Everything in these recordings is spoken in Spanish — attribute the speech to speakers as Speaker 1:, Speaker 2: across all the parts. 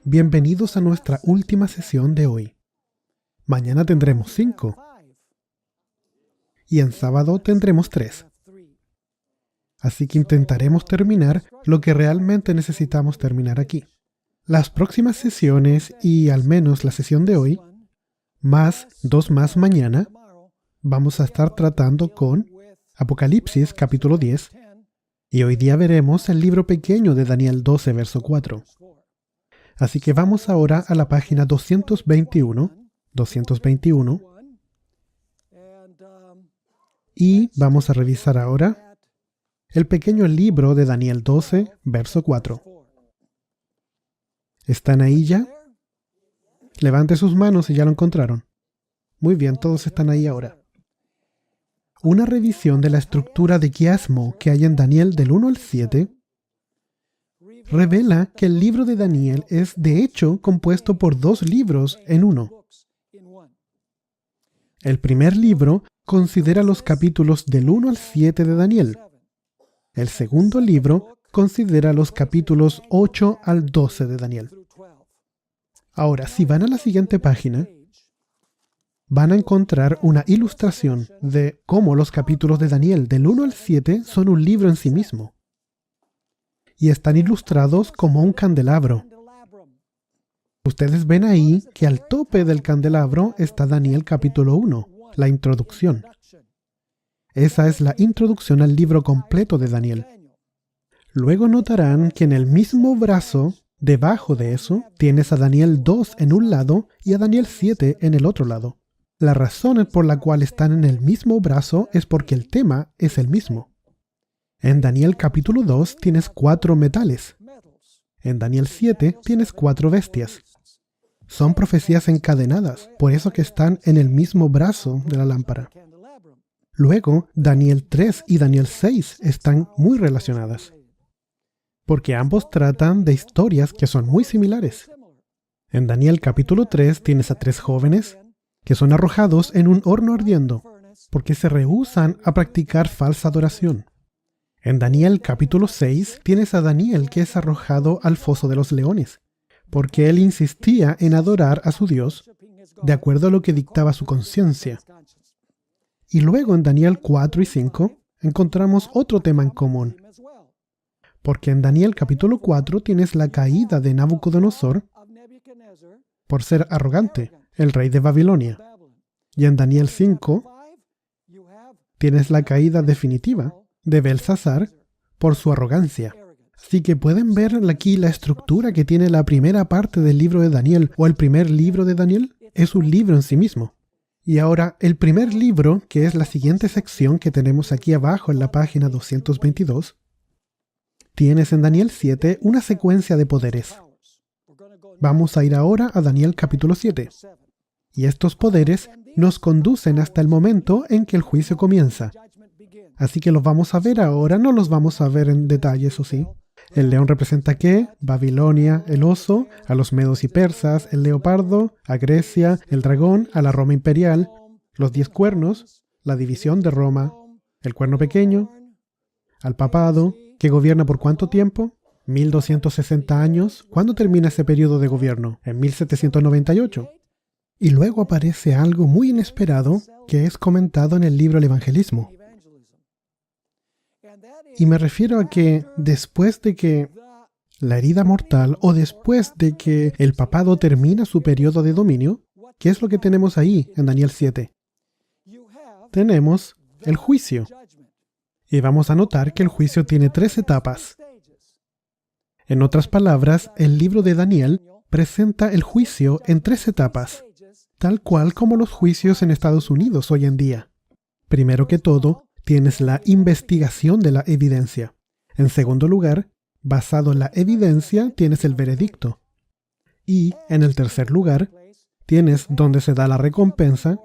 Speaker 1: Bienvenidos a nuestra última sesión de hoy. Mañana tendremos 5 y en sábado tendremos 3. Así que intentaremos terminar lo que realmente necesitamos terminar aquí. Las próximas sesiones y al menos la sesión de hoy, más 2 más mañana, vamos a estar tratando con Apocalipsis capítulo 10 y hoy día veremos el libro pequeño de Daniel 12, verso 4. Así que vamos ahora a la página 221 y vamos a revisar ahora el pequeño libro de Daniel 12, verso 4. ¿Están ahí ya? Levante sus manos si ya lo encontraron. Muy bien, todos están ahí ahora. Una revisión de la estructura de quiasmo que hay en Daniel del 1 al 7 revela que el libro de Daniel es de hecho compuesto por 2 libros en uno. El primer libro considera los capítulos del 1 al 7 de Daniel. El segundo libro considera los capítulos 8 al 12 de Daniel. Ahora, si van a la siguiente página, van a encontrar una ilustración de cómo los capítulos de Daniel del 1 al 7 son un libro en sí mismo. Y están ilustrados como un candelabro. Ustedes ven ahí que al tope del candelabro está Daniel capítulo 1, la introducción. Esa es la introducción al libro completo de Daniel. Luego notarán que en el mismo brazo, debajo de eso, tienes a Daniel 2 en un lado y a Daniel 7 en el otro lado. La razón por la cual están en el mismo brazo es porque el tema es el mismo. En Daniel capítulo 2 tienes 4 metales. En Daniel 7 tienes 4 bestias. Son profecías encadenadas, por eso que están en el mismo brazo de la lámpara. Luego, Daniel 3 y Daniel 6 están muy relacionadas, porque ambos tratan de historias que son muy similares. En Daniel capítulo 3 tienes a 3 jóvenes que son arrojados en un horno ardiendo, porque se rehúsan a practicar falsa adoración. En Daniel capítulo 6 tienes a Daniel que es arrojado al foso de los leones, porque él insistía en adorar a su Dios de acuerdo a lo que dictaba su conciencia. Y luego en Daniel 4 y 5 encontramos otro tema en común, porque en Daniel capítulo 4 tienes la caída de Nabucodonosor por ser arrogante, el rey de Babilonia. Y en Daniel 5 tienes la caída definitiva de Belsasar por su arrogancia. Así que pueden ver aquí la estructura que tiene la primera parte del libro de Daniel o el primer libro de Daniel. Es un libro en sí mismo. Y ahora el primer libro, que es la siguiente sección que tenemos aquí abajo en la página 222, tienes en Daniel 7 una secuencia de poderes. Vamos a ir ahora a Daniel capítulo 7. Y estos poderes nos conducen hasta el momento en que el juicio comienza. Así que los vamos a ver ahora, no los vamos a ver en detalle, eso sí. El león representa ¿qué? Babilonia, el oso, a los medos y persas, el leopardo, a Grecia, el dragón, a la Roma imperial, los 10 cuernos, la división de Roma, el cuerno pequeño, al papado, que gobierna por ¿cuánto tiempo? 1260 años. ¿Cuándo termina ese periodo de gobierno? En 1798. Y luego aparece algo muy inesperado que es comentado en el libro del Evangelismo. Y me refiero a que después de que la herida mortal o después de que el papado termina su periodo de dominio, ¿qué es lo que tenemos ahí en Daniel 7? Tenemos el juicio. Y vamos a notar que el juicio tiene 3 etapas. En otras palabras, el libro de Daniel presenta el juicio en 3 etapas, tal cual como los juicios en Estados Unidos hoy en día. Primero que todo, tienes la investigación de la evidencia. En segundo lugar, basado en la evidencia, tienes el veredicto. Y, en el tercer lugar, tienes donde se da la recompensa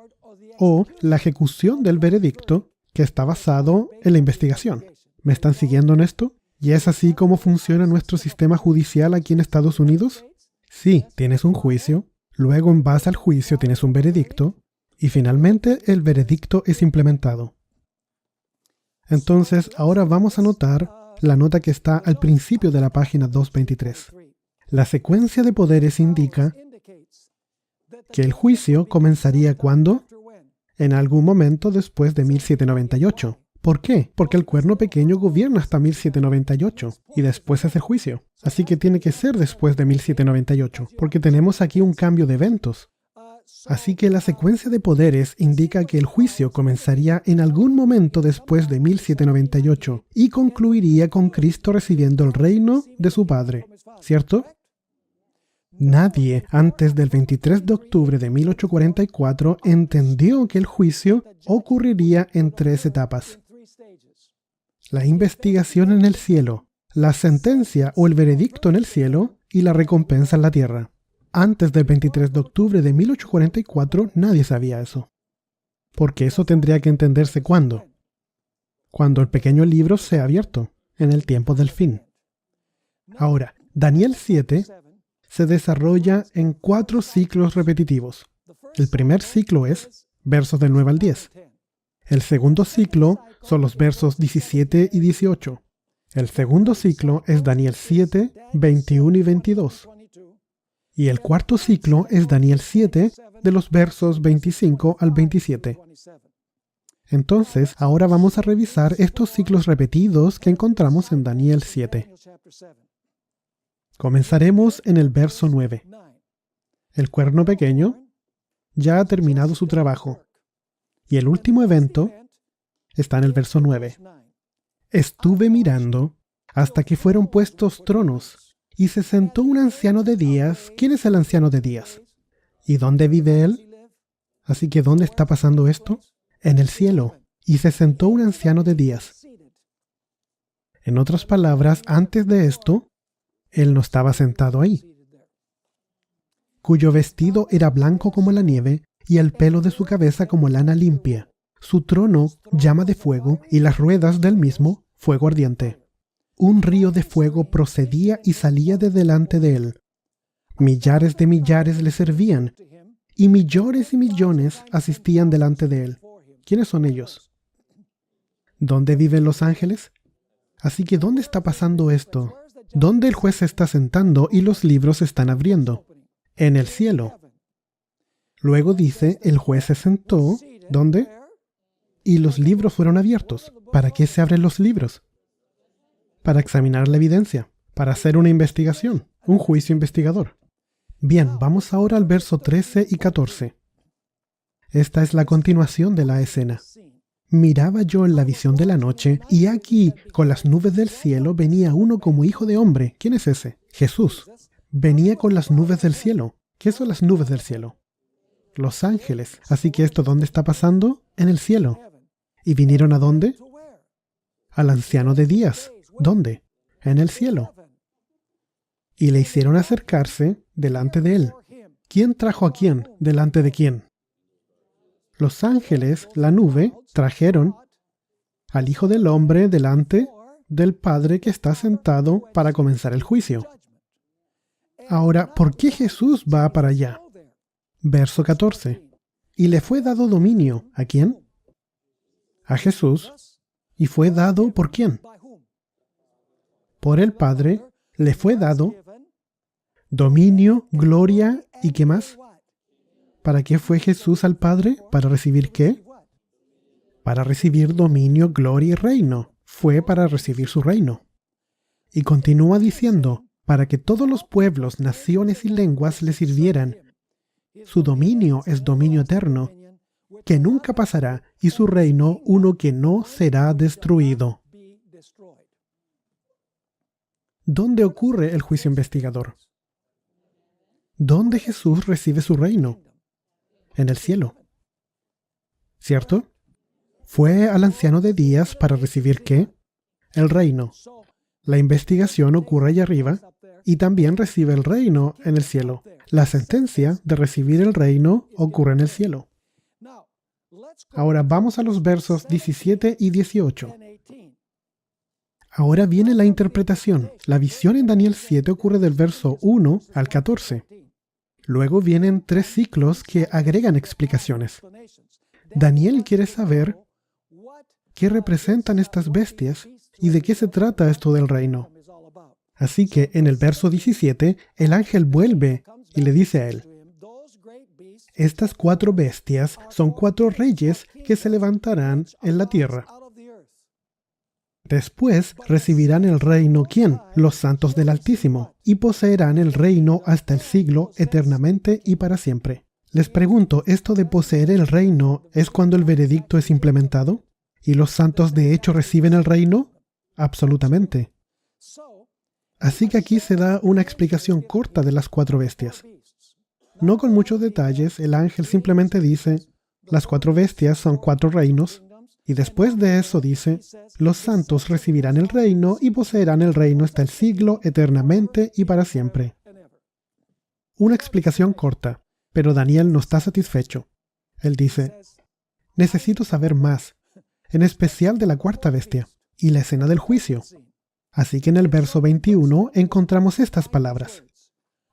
Speaker 1: o la ejecución del veredicto que está basado en la investigación. ¿Me están siguiendo en esto? ¿Y es así como funciona nuestro sistema judicial aquí en Estados Unidos? Sí, tienes un juicio, luego en base al juicio tienes un veredicto y finalmente el veredicto es implementado. Entonces, ahora vamos a notar la nota que está al principio de la página 223. La secuencia de poderes indica que el juicio comenzaría ¿cuándo? En algún momento después de 1798. ¿Por qué? Porque el cuerno pequeño gobierna hasta 1798 y después es el juicio. Así que tiene que ser después de 1798, porque tenemos aquí un cambio de eventos. Así que la secuencia de poderes indica que el juicio comenzaría en algún momento después de 1798 y concluiría con Cristo recibiendo el reino de su Padre, ¿cierto? Nadie antes del 23 de octubre de 1844 entendió que el juicio ocurriría en 3 etapas. La investigación en el cielo, la sentencia o el veredicto en el cielo y la recompensa en la tierra. Antes del 23 de octubre de 1844 nadie sabía eso. Porque eso tendría que entenderse ¿cuándo? Cuando el pequeño libro sea abierto, en el tiempo del fin. Ahora, Daniel 7 se desarrolla en 4 ciclos repetitivos. El primer ciclo es versos del 9 al 10. El segundo ciclo son los versos 17 y 18. El segundo ciclo es Daniel 7, 21 y 22. Y el cuarto ciclo es Daniel 7, de los versos 25 al 27. Entonces, ahora vamos a revisar estos ciclos repetidos que encontramos en Daniel 7. Comenzaremos en el verso 9. El cuerno pequeño ya ha terminado su trabajo. Y el último evento está en el verso 9. Estuve mirando hasta que fueron puestos tronos, y se sentó un anciano de días. ¿Quién es el anciano de días? ¿Y dónde vive él? Así que, ¿dónde está pasando esto? En el cielo. Y se sentó un anciano de días. En otras palabras, antes de esto, él no estaba sentado ahí. Cuyo vestido era blanco como la nieve, y el pelo de su cabeza como lana limpia. Su trono, llama de fuego, y las ruedas del mismo, fuego ardiente. Un río de fuego procedía y salía de delante de él. Millares de millares le servían, y millones y millones asistían delante de él. ¿Quiénes son ellos? ¿Dónde viven los ángeles? Así que, ¿dónde está pasando esto? ¿Dónde el juez se está sentando y los libros se están abriendo? En el cielo. Luego dice, el juez se sentó, ¿dónde? Y los libros fueron abiertos. ¿Para qué se abren los libros? Para examinar la evidencia, para hacer una investigación, un juicio investigador. Bien, vamos ahora al verso 13 y 14. Esta es la continuación de la escena. Miraba yo en la visión de la noche, y aquí, con las nubes del cielo, venía uno como hijo de hombre. ¿Quién es ese? Jesús. Venía con las nubes del cielo. ¿Qué son las nubes del cielo? Los ángeles. Así que esto, ¿dónde está pasando? En el cielo. ¿Y vinieron a dónde? Al anciano de días. ¿Dónde? En el cielo. Y le hicieron acercarse delante de él. ¿Quién trajo a quién? ¿Delante de quién? Los ángeles, la nube, trajeron al Hijo del Hombre delante del Padre que está sentado para comenzar el juicio. Ahora, ¿por qué Jesús va para allá? Verso 14. Y le fue dado dominio. ¿A quién? A Jesús. ¿Y fue dado por quién? Por el Padre. Le fue dado dominio, gloria y ¿qué más? ¿Para qué fue Jesús al Padre? ¿Para recibir qué? Para recibir dominio, gloria y reino. Fue para recibir su reino. Y continúa diciendo, para que todos los pueblos, naciones y lenguas le sirvieran. Su dominio es dominio eterno, que nunca pasará, y su reino uno que no será destruido. ¿Dónde ocurre el juicio investigador? ¿Dónde Jesús recibe su reino? En el cielo. ¿Cierto? Fue al anciano de días para recibir ¿qué? El reino. La investigación ocurre allá arriba y también recibe el reino en el cielo. La sentencia de recibir el reino ocurre en el cielo. Ahora vamos a los versos 17 y 18. Ahora viene la interpretación. La visión en Daniel 7 ocurre del verso 1 al 14. Luego vienen 3 ciclos que agregan explicaciones. Daniel quiere saber qué representan estas bestias y de qué se trata esto del reino. Así que en el verso 17, el ángel vuelve y le dice a él, estas 4 bestias son 4 reyes que se levantarán en la tierra. Después recibirán el reino, ¿quién? Los santos del Altísimo, y poseerán el reino hasta el siglo, eternamente y para siempre. Les pregunto, ¿esto de poseer el reino es cuando el veredicto es implementado? ¿Y los santos de hecho reciben el reino? Absolutamente. Así que aquí se da una explicación corta de las 4 bestias. No con muchos detalles, el ángel simplemente dice, las 4 bestias son 4 reinos, y después de eso dice, los santos recibirán el reino y poseerán el reino hasta el siglo, eternamente y para siempre. Una explicación corta, pero Daniel no está satisfecho. Él dice, necesito saber más, en especial de la 4ª bestia y la escena del juicio. Así que en el verso 21 encontramos estas palabras.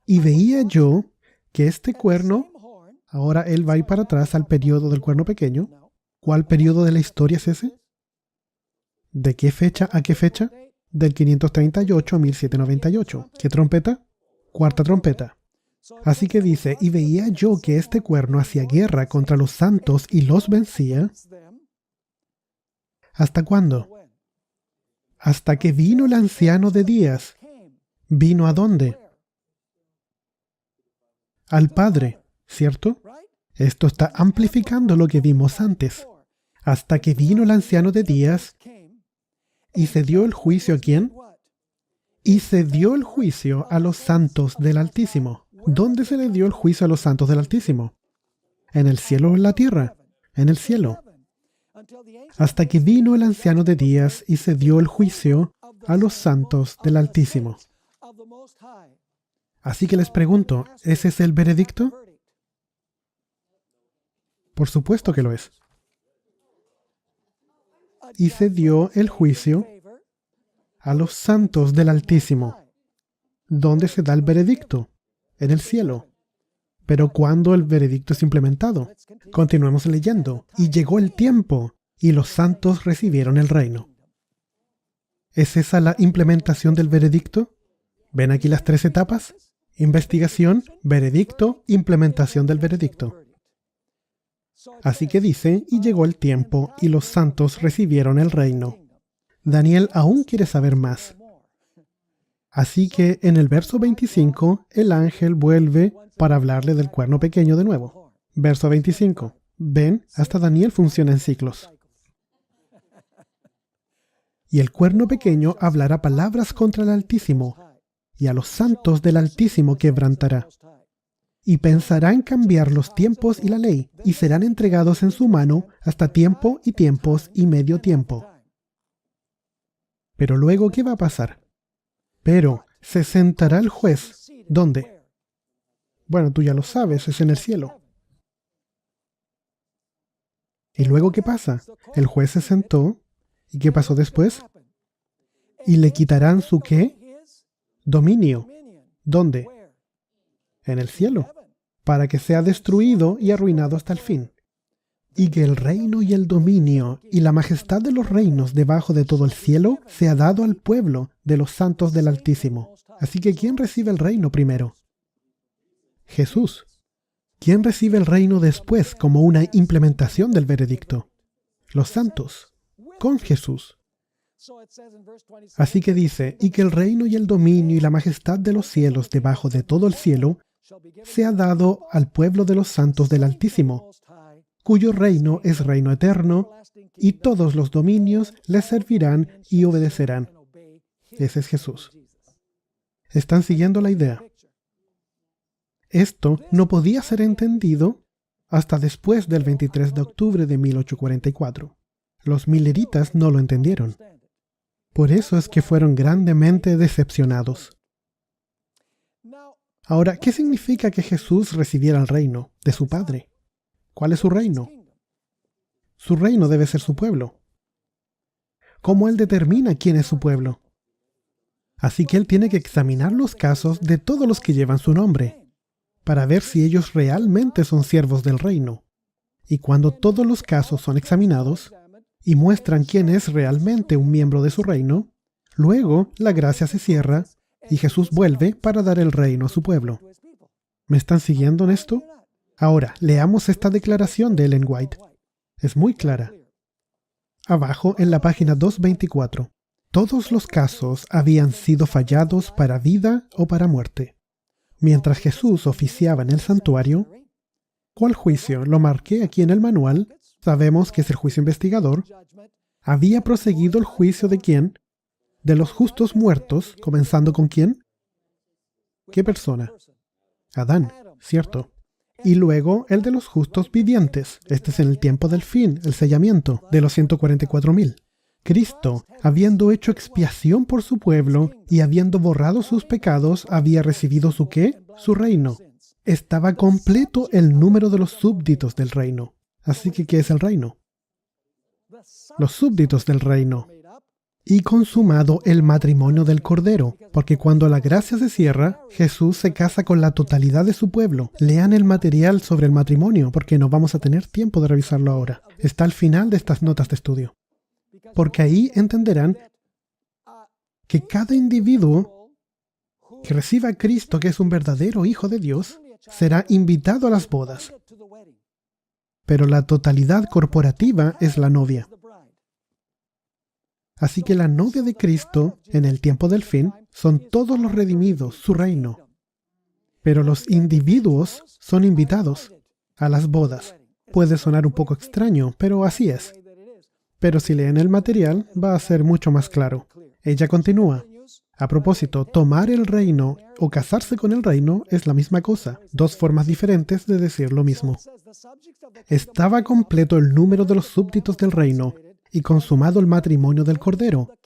Speaker 1: Y veía yo que este cuerno, ahora él va a ir para atrás al periodo del cuerno pequeño. ¿Cuál periodo de la historia es ese? ¿De qué fecha a qué fecha? Del 538 a 1798. ¿Qué trompeta? 4ª trompeta. Así que dice, y veía yo que este cuerno hacía guerra contra los santos y los vencía. ¿Hasta cuándo? Hasta que vino el anciano de días. ¿Vino a dónde? Al Padre, ¿cierto? Esto está amplificando lo que vimos antes. Hasta que vino el anciano de días y se dio el juicio ¿a quién? Y se dio el juicio a los santos del Altísimo. ¿Dónde se le dio el juicio a los santos del Altísimo? ¿En el cielo o en la tierra? En el cielo. Hasta que vino el anciano de días y se dio el juicio a los santos del Altísimo. Así que les pregunto, ¿ese es el veredicto? Por supuesto que lo es. Y se dio el juicio a los santos del Altísimo. ¿Dónde se da el veredicto? En el cielo. Pero ¿cuándo el veredicto es implementado? Continuemos leyendo. Y llegó el tiempo, y los santos recibieron el reino. ¿Es esa la implementación del veredicto? ¿Ven aquí las 3 etapas? Investigación, veredicto, implementación del veredicto. Así que dice, y llegó el tiempo, y los santos recibieron el reino. Daniel aún quiere saber más. Así que en el verso 25, el ángel vuelve para hablarle del cuerno pequeño de nuevo. Verso 25. Ven, hasta Daniel funciona en ciclos. Y el cuerno pequeño hablará palabras contra el Altísimo, y a los santos del Altísimo quebrantará. Y pensará en cambiar los tiempos y la ley, y serán entregados en su mano hasta tiempo y tiempos y medio tiempo. Pero luego, ¿qué va a pasar? Pero se sentará el juez. ¿Dónde? Bueno, tú ya lo sabes, es en el cielo. ¿Y luego qué pasa? El juez se sentó, ¿y qué pasó después? Y le quitarán su ¿qué? Dominio. ¿Dónde? En el cielo, para que sea destruido y arruinado hasta el fin. Y que el reino y el dominio y la majestad de los reinos debajo de todo el cielo sea dado al pueblo de los santos del Altísimo. Así que ¿quién recibe el reino primero? Jesús. ¿Quién recibe el reino después como una implementación del veredicto? Los santos, con Jesús. Así que dice, y que el reino y el dominio y la majestad de los cielos debajo de todo el cielo sea dado al pueblo de los santos del Altísimo, cuyo reino es reino eterno, y todos los dominios le servirán y obedecerán. Ese es Jesús. ¿Están siguiendo la idea? Esto no podía ser entendido hasta después del 23 de octubre de 1844. Los milleritas no lo entendieron. Por eso es que fueron grandemente decepcionados. Ahora, ¿qué significa que Jesús recibiera el reino de su Padre? ¿Cuál es su reino? Su reino debe ser su pueblo. ¿Cómo Él determina quién es su pueblo? Así que Él tiene que examinar los casos de todos los que llevan su nombre, para ver si ellos realmente son siervos del reino. Y cuando todos los casos son examinados y muestran quién es realmente un miembro de su reino, luego la gracia se cierra y Jesús vuelve para dar el reino a su pueblo. ¿Me están siguiendo en esto? Ahora, leamos esta declaración de Ellen White. Es muy clara. Abajo, en la página 224. Todos los casos habían sido fallados para vida o para muerte. Mientras Jesús oficiaba en el santuario, ¿cuál juicio? Lo marqué aquí en el manual. Sabemos que es el juicio investigador. Había proseguido el juicio de quién? De los justos muertos, comenzando con quién? ¿Qué persona? Adán, ¿cierto? Y luego el de los justos vivientes. Este es en el tiempo del fin, el sellamiento, de los 144,000. Cristo, habiendo hecho expiación por su pueblo y habiendo borrado sus pecados, había recibido ¿su qué? Su reino. Estaba completo el número de los súbditos del reino. Así que, ¿qué es el reino? Los súbditos del reino. Y consumado el matrimonio del Cordero, porque cuando la gracia se cierra, Jesús se casa con la totalidad de su pueblo. Lean el material sobre el matrimonio, porque no vamos a tener tiempo de revisarlo ahora. Está al final de estas notas de estudio. Porque ahí entenderán que cada individuo que reciba a Cristo, que es un verdadero Hijo de Dios, será invitado a las bodas. Pero la totalidad corporativa es la novia. Así que la novia de Cristo, en el tiempo del fin, son todos los redimidos, su reino. Pero los individuos son invitados a las bodas. Puede sonar un poco extraño, pero así es. Pero si leen el material, va a ser mucho más claro. Ella continúa. A propósito, tomar el reino o casarse con el reino es la misma cosa. Dos formas diferentes de decir lo mismo. Estaba completo el número de los súbditos del reino y consumado el matrimonio del Cordero.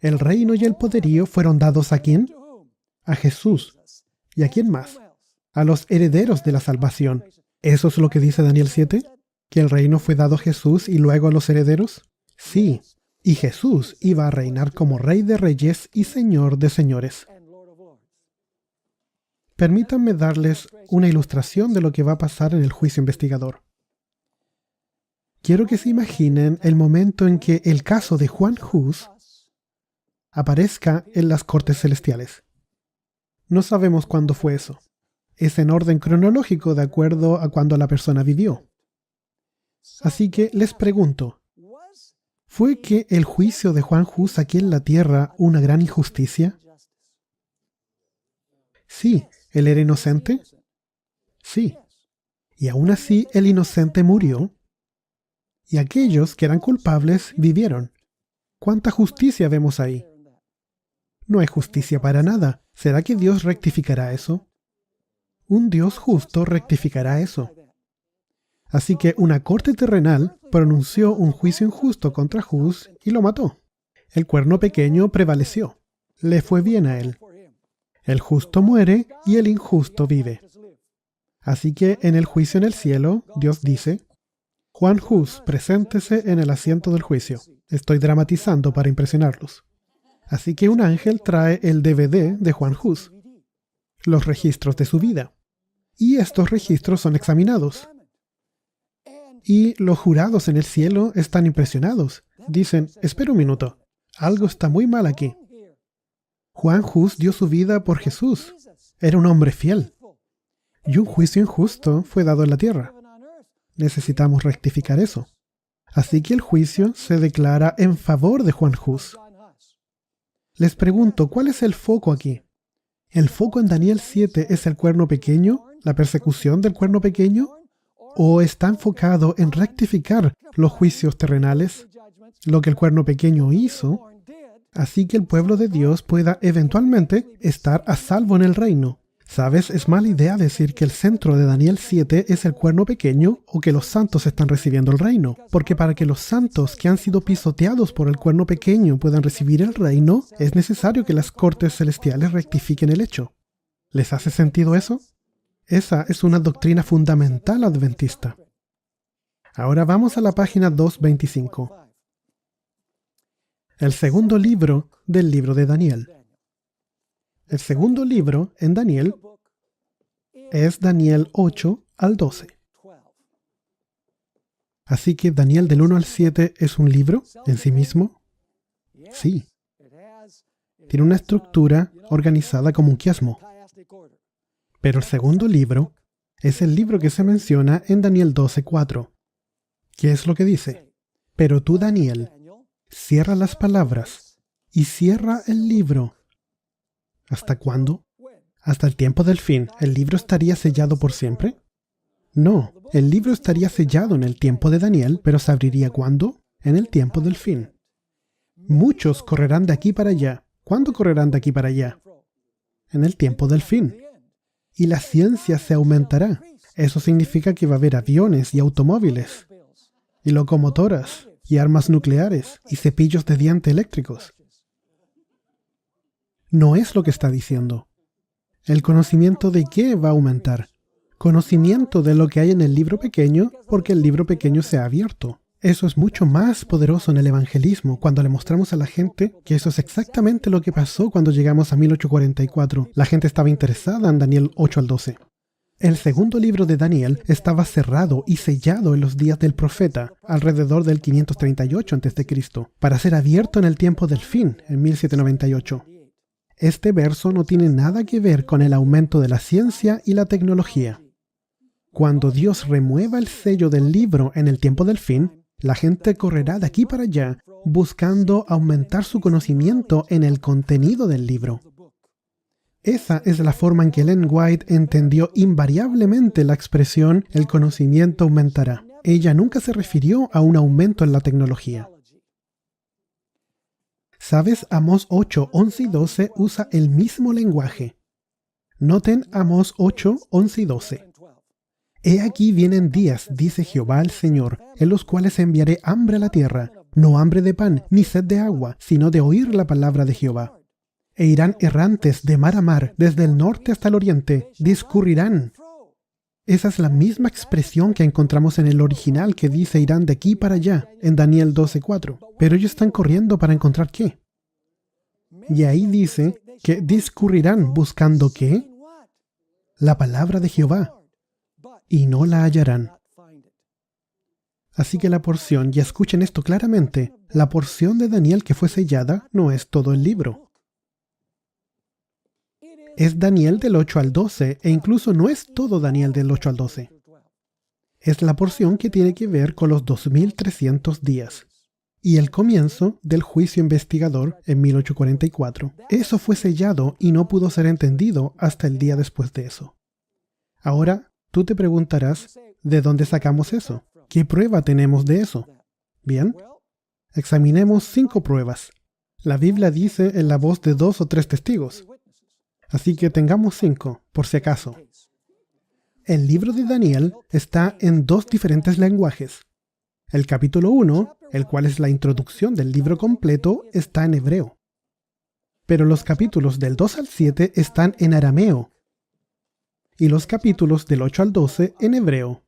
Speaker 1: El reino y el poderío fueron dados ¿a quién? A Jesús. ¿Y a quién más? A los herederos de la salvación. ¿Eso es lo que dice Daniel 7? ¿Que el reino fue dado a Jesús y luego a los herederos? Sí. Y Jesús iba a reinar como Rey de Reyes y Señor de Señores. Permítanme darles una ilustración de lo que va a pasar en el juicio investigador. Quiero que se imaginen el momento en que el caso de Juan Hus aparezca en las cortes celestiales. No sabemos cuándo fue eso. Es en orden cronológico de acuerdo a cuando la persona vivió. Así que les pregunto, ¿fue que el juicio de Juan Hus aquí en la tierra una gran injusticia? Sí. ¿Él era inocente? Sí. Y aún así el inocente murió. Y aquellos que eran culpables vivieron. ¿Cuánta justicia vemos ahí? No hay justicia para nada. ¿Será que Dios rectificará eso? Un Dios justo rectificará eso. Así que una corte terrenal pronunció un juicio injusto contra Hus y lo mató. El cuerno pequeño prevaleció. Le fue bien a él. El justo muere y el injusto vive. Así que en el juicio en el cielo, Dios dice, Juan Hus, preséntese en el asiento del juicio. Estoy dramatizando para impresionarlos. Así que un ángel trae el DVD de Juan Hus, los registros de su vida. Y estos registros son examinados. Y los jurados en el cielo están impresionados. Dicen, espera un minuto, algo está muy mal aquí. Juan Hus dio su vida por Jesús. Era un hombre fiel. Y un juicio injusto fue dado en la tierra. Necesitamos rectificar eso. Así que el juicio se declara en favor de Juan Hus. Les pregunto, ¿cuál es el foco aquí? ¿El foco en Daniel 7 es el cuerno pequeño, la persecución del cuerno pequeño? ¿O está enfocado en rectificar los juicios terrenales, lo que el cuerno pequeño hizo, así que el pueblo de Dios pueda eventualmente estar a salvo en el reino? ¿Sabes? Es mala idea decir que el centro de Daniel 7 es el cuerno pequeño o que los santos están recibiendo el reino. Porque para que los santos que han sido pisoteados por el cuerno pequeño puedan recibir el reino, es necesario que las cortes celestiales rectifiquen el hecho. ¿Les hace sentido eso? Esa es una doctrina fundamental adventista. Ahora vamos a la página 225. El segundo libro del libro de Daniel. El segundo libro en Daniel es Daniel 8 al 12. Así que Daniel del 1 al 7 es un libro en sí mismo. Sí. Tiene una estructura organizada como un quiasmo. Pero el segundo libro es el libro que se menciona en Daniel 12:4. ¿Qué es lo que dice? Pero tú, Daniel, cierra las palabras y cierra el libro. ¿Hasta cuándo? ¿Hasta el tiempo del fin? ¿El libro estaría sellado por siempre? No, el libro estaría sellado en el tiempo de Daniel, pero ¿se abriría cuándo? En el tiempo del fin. Muchos correrán de aquí para allá. ¿Cuándo correrán de aquí para allá? En el tiempo del fin. Y la ciencia se aumentará. Eso significa que va a haber aviones y automóviles, y locomotoras, y armas nucleares, y cepillos de diente eléctricos. No es lo que está diciendo. ¿El conocimiento de qué va a aumentar? Conocimiento de lo que hay en el libro pequeño, porque el libro pequeño se ha abierto. Eso es mucho más poderoso en el evangelismo, cuando le mostramos a la gente que eso es exactamente lo que pasó cuando llegamos a 1844. La gente estaba interesada en Daniel 8 al 12. El segundo libro de Daniel estaba cerrado y sellado en los días del profeta, alrededor del 538 a.C., para ser abierto en el tiempo del fin, en 1798. Este verso no tiene nada que ver con el aumento de la ciencia y la tecnología. Cuando Dios remueva el sello del libro en el tiempo del fin, la gente correrá de aquí para allá buscando aumentar su conocimiento en el contenido del libro. Esa es la forma en que Ellen White entendió invariablemente la expresión "el conocimiento aumentará". Ella nunca se refirió a un aumento en la tecnología. ¿Sabes? Amós 8, 11 y 12 usa el mismo lenguaje. Noten Amós 8, 11 y 12. He aquí vienen días, dice Jehová el Señor, en los cuales enviaré hambre a la tierra, no hambre de pan, ni sed de agua, sino de oír la palabra de Jehová. E irán errantes de mar a mar, desde el norte hasta el oriente, discurrirán. Esa es la misma expresión que encontramos en el original que dice irán de aquí para allá, en Daniel 12:4. Pero ellos están corriendo para encontrar ¿qué? Y ahí dice que discurrirán buscando ¿qué? La palabra de Jehová, y no la hallarán. Así que la porción, y escuchen esto claramente, la porción de Daniel que fue sellada no es todo el libro. Es Daniel del 8 al 12, e incluso no es todo Daniel del 8 al 12. Es la porción que tiene que ver con los 2300 días y el comienzo del juicio investigador en 1844. Eso fue sellado y no pudo ser entendido hasta el día después de eso. Ahora, tú te preguntarás, ¿de dónde sacamos eso? ¿Qué prueba tenemos de eso? Bien, examinemos 5 pruebas. La Biblia dice en la voz de 2 o 3 testigos. Así que tengamos 5, por si acaso. El libro de Daniel está en 2 diferentes lenguajes. El capítulo 1, el cual es la introducción del libro completo, está en hebreo. Pero los capítulos del 2 al 7 están en arameo. Y los capítulos del 8 al 12 en hebreo.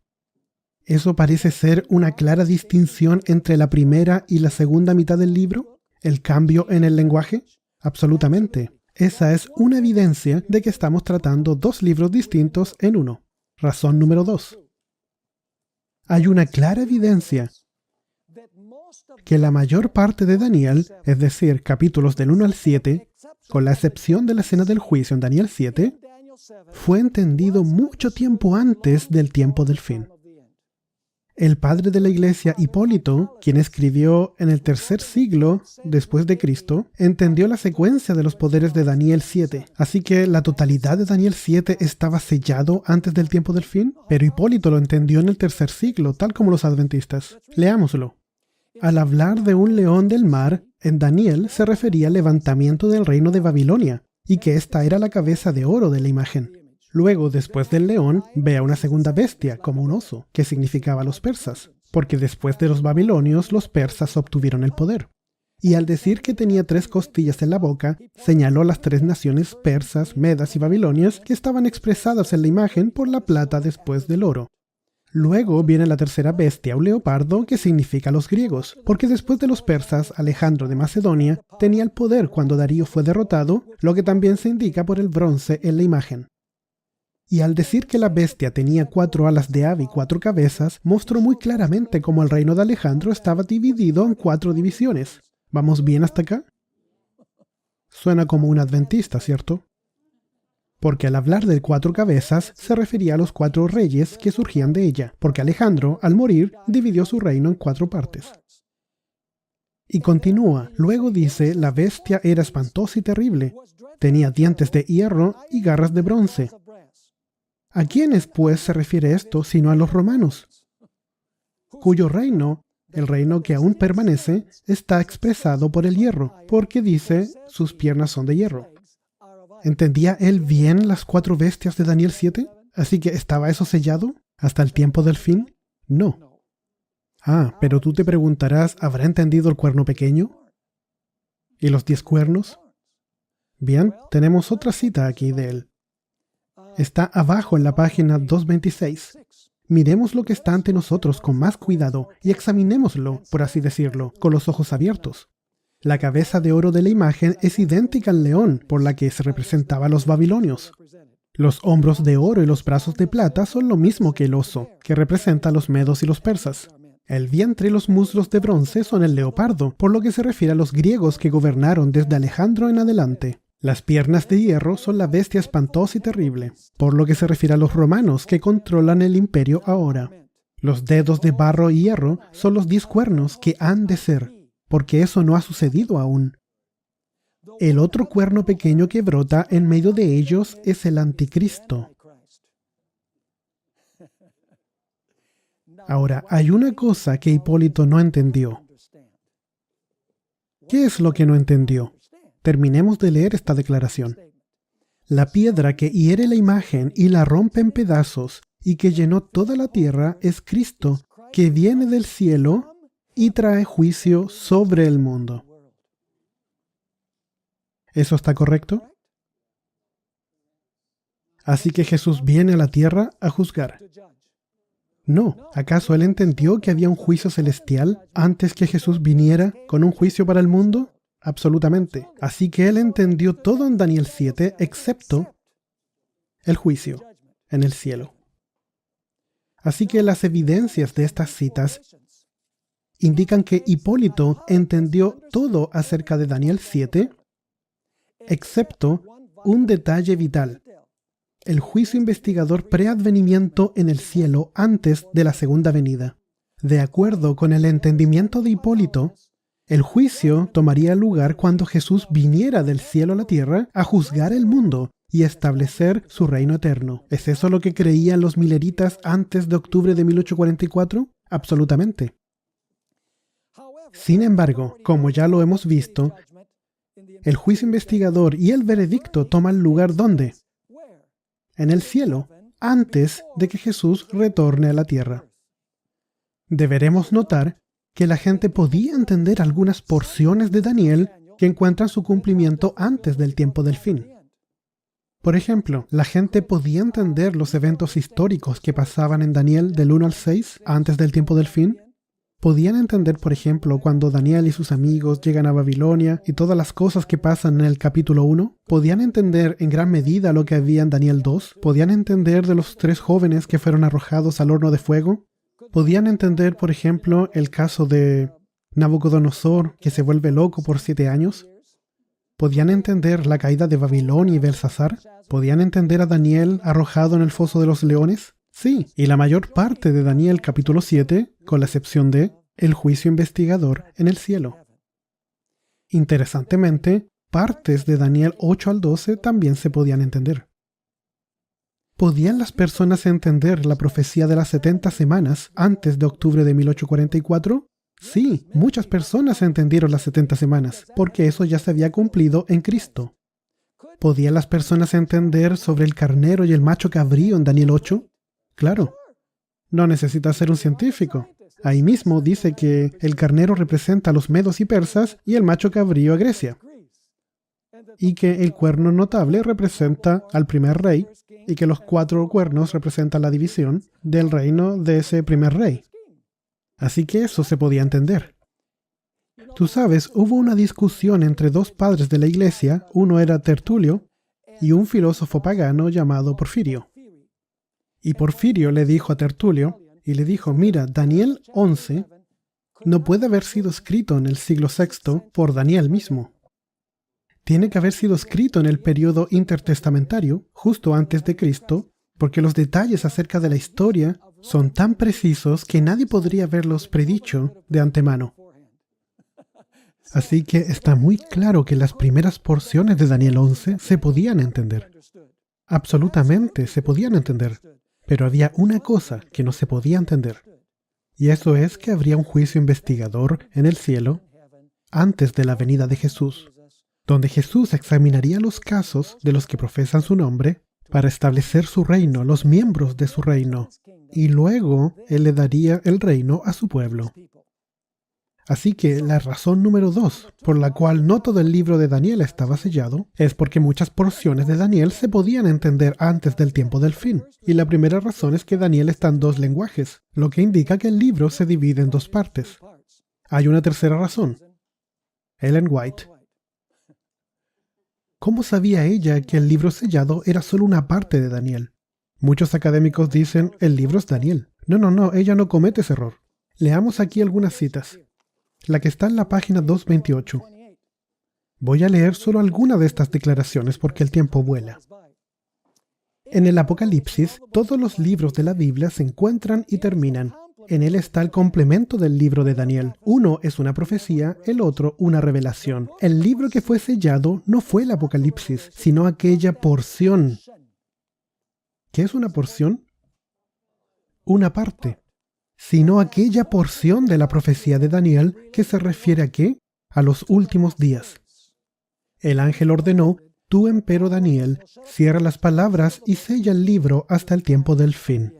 Speaker 1: ¿Eso parece ser una clara distinción entre la primera y la segunda mitad del libro? ¿El cambio en el lenguaje? Absolutamente. Esa es una evidencia de que estamos tratando 2 libros distintos en uno. Razón número 2. Hay una clara evidencia que la mayor parte de Daniel, es decir, capítulos del 1 al 7, con la excepción de la escena del juicio en Daniel 7, fue entendido mucho tiempo antes del tiempo del fin. El padre de la iglesia, Hipólito, quien escribió en el 3er siglo después de Cristo, entendió la secuencia de los poderes de Daniel 7. Así que la totalidad de Daniel 7 estaba sellado antes del tiempo del fin, pero Hipólito lo entendió en el 3er siglo, tal como los adventistas. Leámoslo. Al hablar de un león del mar, en Daniel se refería al levantamiento del reino de Babilonia, y que esta era la cabeza de oro de la imagen. Luego, después del león, ve a una segunda bestia, como un oso, que significaba los persas, porque después de los babilonios, los persas obtuvieron el poder. Y al decir que tenía 3 costillas en la boca, señaló las 3 naciones persas, medas y babilonias que estaban expresadas en la imagen por la plata después del oro. Luego viene la tercera bestia, un leopardo, que significa los griegos, porque después de los persas, Alejandro de Macedonia tenía el poder cuando Darío fue derrotado, lo que también se indica por el bronce en la imagen. Y al decir que la bestia tenía 4 alas de ave y 4 cabezas, mostró muy claramente cómo el reino de Alejandro estaba dividido en 4 divisiones. ¿Vamos bien hasta acá? Suena como un adventista, ¿cierto? Porque al hablar de 4 cabezas se refería a los 4 reyes que surgían de ella, porque Alejandro, al morir, dividió su reino en 4 partes. Y continúa, luego dice, la bestia era espantosa y terrible, tenía dientes de hierro y garras de bronce. ¿A quiénes, pues, se refiere esto, sino a los romanos, cuyo reino, el reino que aún permanece, está expresado por el hierro, porque dice, sus piernas son de hierro? ¿Entendía él bien las 4 bestias de Daniel 7? ¿Así que estaba eso sellado hasta el tiempo del fin? No. Pero tú te preguntarás, ¿habrá entendido el cuerno pequeño? ¿Y los 10 cuernos? Bien, tenemos otra cita aquí de él. Está abajo en la página 226. Miremos lo que está ante nosotros con más cuidado y examinémoslo, por así decirlo, con los ojos abiertos. La cabeza de oro de la imagen es idéntica al león por la que se representaba a los babilonios. Los hombros de oro y los brazos de plata son lo mismo que el oso, que representa a los medos y los persas. El vientre y los muslos de bronce son el leopardo, por lo que se refiere a los griegos que gobernaron desde Alejandro en adelante. Las piernas de hierro son la bestia espantosa y terrible, por lo que se refiere a los romanos que controlan el imperio ahora. Los dedos de barro y hierro son los 10 cuernos que han de ser, porque eso no ha sucedido aún. El otro cuerno pequeño que brota en medio de ellos es el anticristo. Ahora, hay una cosa que Hipólito no entendió. ¿Qué es lo que no entendió? Terminemos de leer esta declaración. La piedra que hiere la imagen y la rompe en pedazos y que llenó toda la tierra es Cristo, que viene del cielo y trae juicio sobre el mundo. ¿Eso está correcto? Así que Jesús viene a la tierra a juzgar. No, ¿acaso él entendió que había un juicio celestial antes que Jesús viniera con un juicio para el mundo? Absolutamente. Así que él entendió todo en Daniel 7, excepto el juicio en el cielo. Así que las evidencias de estas citas indican que Hipólito entendió todo acerca de Daniel 7, excepto un detalle vital: el juicio investigador preadvenimiento en el cielo antes de la segunda venida. De acuerdo con el entendimiento de Hipólito, el juicio tomaría lugar cuando Jesús viniera del cielo a la tierra a juzgar el mundo y establecer su reino eterno. ¿Es eso lo que creían los mileritas antes de octubre de 1844? Absolutamente. Sin embargo, como ya lo hemos visto, el juicio investigador y el veredicto toman lugar ¿dónde? En el cielo, antes de que Jesús retorne a la tierra. Deberemos notar que la gente podía entender algunas porciones de Daniel que encuentran su cumplimiento antes del tiempo del fin. Por ejemplo, la gente podía entender los eventos históricos que pasaban en Daniel del 1 al 6 antes del tiempo del fin. Podían entender, por ejemplo, cuando Daniel y sus amigos llegan a Babilonia y todas las cosas que pasan en el capítulo 1. Podían entender en gran medida lo que había en Daniel 2. Podían entender de los 3 jóvenes que fueron arrojados al horno de fuego. Podían entender, por ejemplo, el caso de Nabucodonosor, que se vuelve loco por 7 años. Podían entender la caída de Babilonia y Belsasar. Podían entender a Daniel arrojado en el foso de los leones. Sí, y la mayor parte de Daniel capítulo 7, con la excepción de el juicio investigador en el cielo. Interesantemente, partes de Daniel 8 al 12 también se podían entender. ¿Podían las personas entender la profecía de las 70 semanas antes de octubre de 1844? Sí, muchas personas entendieron las 70 semanas, porque eso ya se había cumplido en Cristo. ¿Podían las personas entender sobre el carnero y el macho cabrío en Daniel 8? Claro, no necesita ser un científico. Ahí mismo dice que el carnero representa a los medos y persas y el macho cabrío a Grecia. Y que el cuerno notable representa al primer rey y que los 4 cuernos representan la división del reino de ese primer rey. Así que eso se podía entender. Tú sabes, hubo una discusión entre 2 padres de la iglesia, uno era Tertulio y un filósofo pagano llamado Porfirio. Y Porfirio le dijo a Tertulio, y le dijo, mira, Daniel 11 no puede haber sido escrito en el siglo VI por Daniel mismo. tiene que haber sido escrito en el período intertestamentario, justo antes de Cristo, porque los detalles acerca de la historia son tan precisos que nadie podría haberlos predicho de antemano. Así que está muy claro que las primeras porciones de Daniel 11 se podían entender. Absolutamente se podían entender. Pero había una cosa que no se podía entender. Y eso es que habría un juicio investigador en el cielo antes de la venida de Jesús, donde Jesús examinaría los casos de los que profesan su nombre para establecer su reino, los miembros de su reino, y luego Él le daría el reino a su pueblo. Así que la razón número 2, por la cual no todo el libro de Daniel estaba sellado, es porque muchas porciones de Daniel se podían entender antes del tiempo del fin. Y la primera razón es que Daniel está en 2 lenguajes, lo que indica que el libro se divide en 2 partes. Hay una tercera razón. Ellen White. ¿Cómo sabía ella que el libro sellado era solo una parte de Daniel? Muchos académicos dicen, el libro es Daniel. No, ella no comete ese error. Leamos aquí algunas citas. La que está en la página 228. Voy a leer solo alguna de estas declaraciones porque el tiempo vuela. En el Apocalipsis, todos los libros de la Biblia se encuentran y terminan. En él está el complemento del libro de Daniel. Uno es una profecía, el otro una revelación. El libro que fue sellado no fue el Apocalipsis, sino aquella porción. ¿Qué es una porción? Una parte. Sino aquella porción de la profecía de Daniel que se refiere a ¿qué? A los últimos días. El ángel ordenó, tú empero Daniel, cierra las palabras y sella el libro hasta el tiempo del fin.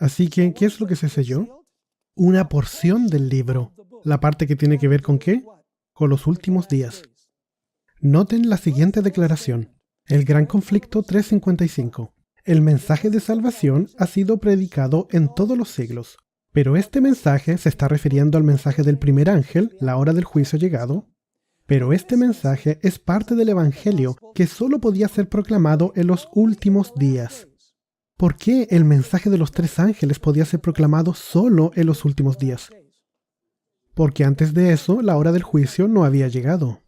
Speaker 1: Así que, ¿qué es lo que se selló? Una porción del libro. La parte que tiene que ver con ¿qué? Con los últimos días. Noten la siguiente declaración. El gran conflicto 355. El mensaje de salvación ha sido predicado en todos los siglos. Pero este mensaje se está refiriendo al mensaje del primer ángel, la hora del juicio llegado. Pero este mensaje es parte del evangelio que solo podía ser proclamado en los últimos días. ¿Por qué el mensaje de los 3 ángeles podía ser proclamado solo en los últimos días? Porque antes de eso, la hora del juicio no había llegado.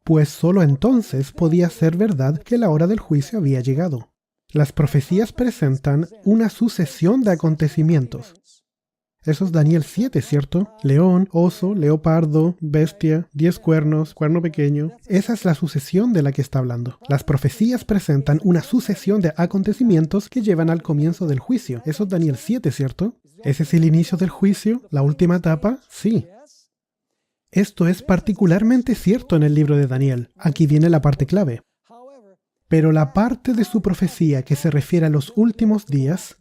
Speaker 1: Pues solo entonces podía ser verdad que la hora del juicio había llegado. Las profecías presentan una sucesión de acontecimientos. Eso es Daniel 7, ¿cierto? León, oso, leopardo, bestia, 10 cuernos, cuerno pequeño. Esa es la sucesión de la que está hablando. Las profecías presentan una sucesión de acontecimientos que llevan al comienzo del juicio. Eso es Daniel 7, ¿cierto? ¿Ese es el inicio del juicio? ¿La última etapa? Sí. Esto es particularmente cierto en el libro de Daniel. Aquí viene la parte clave. Pero la parte de su profecía que se refiere a los últimos días,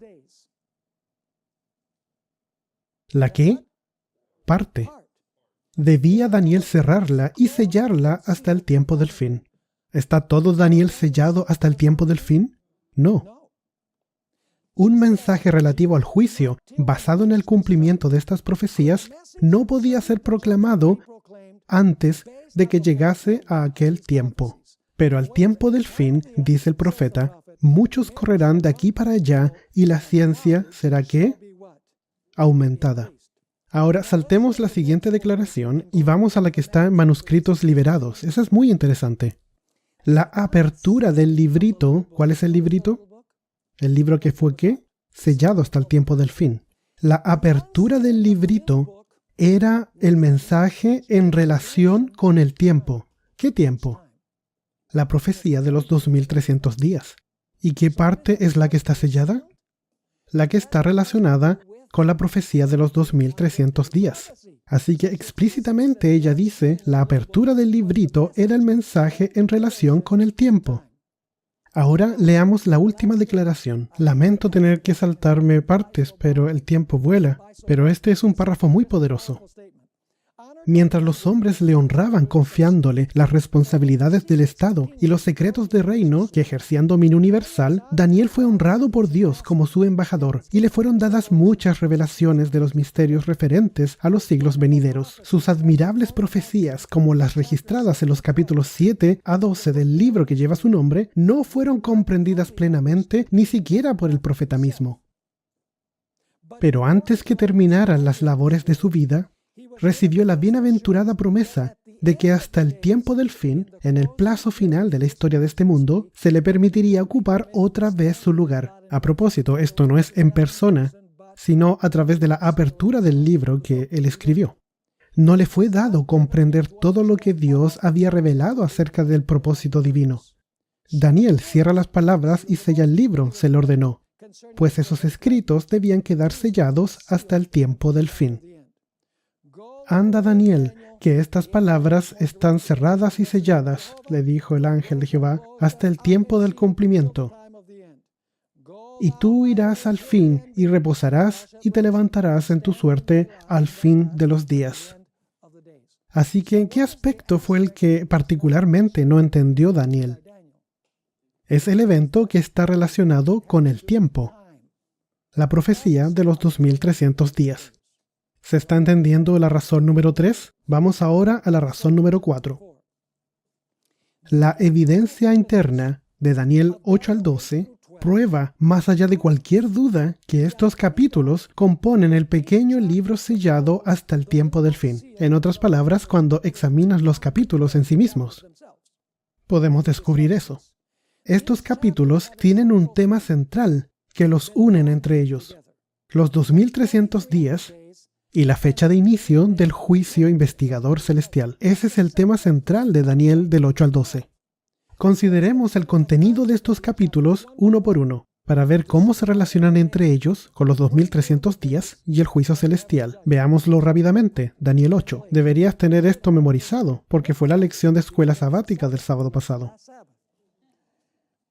Speaker 1: ¿la qué? Parte. Debía Daniel cerrarla y sellarla hasta el tiempo del fin. ¿Está todo Daniel sellado hasta el tiempo del fin? No. Un mensaje relativo al juicio, basado en el cumplimiento de estas profecías, no podía ser proclamado antes de que llegase a aquel tiempo. Pero al tiempo del fin, dice el profeta, muchos correrán de aquí para allá y la ciencia será ¿qué? Aumentada. Ahora saltemos la siguiente declaración y vamos a la que está en manuscritos liberados. Esa es muy interesante. La apertura del librito. ¿Cuál es el librito? El libro que fue ¿qué? Sellado hasta el tiempo del fin. La apertura del librito era el mensaje en relación con el tiempo. ¿Qué tiempo? La profecía de los 2300 días. ¿Y qué parte es la que está sellada? La que está relacionada con la profecía de los 2300 días. Así que explícitamente ella dice, la apertura del librito era el mensaje en relación con el tiempo. Ahora leamos la última declaración. Lamento tener que saltarme partes, pero el tiempo vuela. Pero este es un párrafo muy poderoso. Mientras los hombres le honraban confiándole las responsabilidades del Estado y los secretos de reino que ejercían dominio universal, Daniel fue honrado por Dios como su embajador y le fueron dadas muchas revelaciones de los misterios referentes a los siglos venideros. Sus admirables profecías, como las registradas en los capítulos 7 a 12 del libro que lleva su nombre, no fueron comprendidas plenamente ni siquiera por el profeta mismo. Pero antes que terminaran las labores de su vida, recibió la bienaventurada promesa de que hasta el tiempo del fin, en el plazo final de la historia de este mundo, se le permitiría ocupar otra vez su lugar. A propósito, esto no es en persona, sino a través de la apertura del libro que él escribió. No le fue dado comprender todo lo que Dios había revelado acerca del propósito divino. Daniel cierra las palabras y sella el libro, se le ordenó, pues esos escritos debían quedar sellados hasta el tiempo del fin. Anda, Daniel, que estas palabras están cerradas y selladas, le dijo el ángel de Jehová, hasta el tiempo del cumplimiento. Y tú irás al fin y reposarás y te levantarás en tu suerte al fin de los días. Así que, ¿qué aspecto fue el que particularmente no entendió Daniel? Es el evento que está relacionado con el tiempo, la profecía de los 2300 días. ¿Se está entendiendo la razón número 3? Vamos ahora a la razón número 4. La evidencia interna de Daniel 8 al 12 prueba, más allá de cualquier duda, que estos capítulos componen el pequeño libro sellado hasta el tiempo del fin. En otras palabras, cuando examinas los capítulos en sí mismos, podemos descubrir eso. Estos capítulos tienen un tema central que los unen entre ellos: los 2300 días y la fecha de inicio del juicio investigador celestial. Ese es el tema central de Daniel del 8 al 12. Consideremos el contenido de estos capítulos uno por uno, para ver cómo se relacionan entre ellos con los 2300 días y el juicio celestial. Veámoslo rápidamente. Daniel 8. Deberías tener esto memorizado, porque fue la lección de escuela sabática del sábado pasado.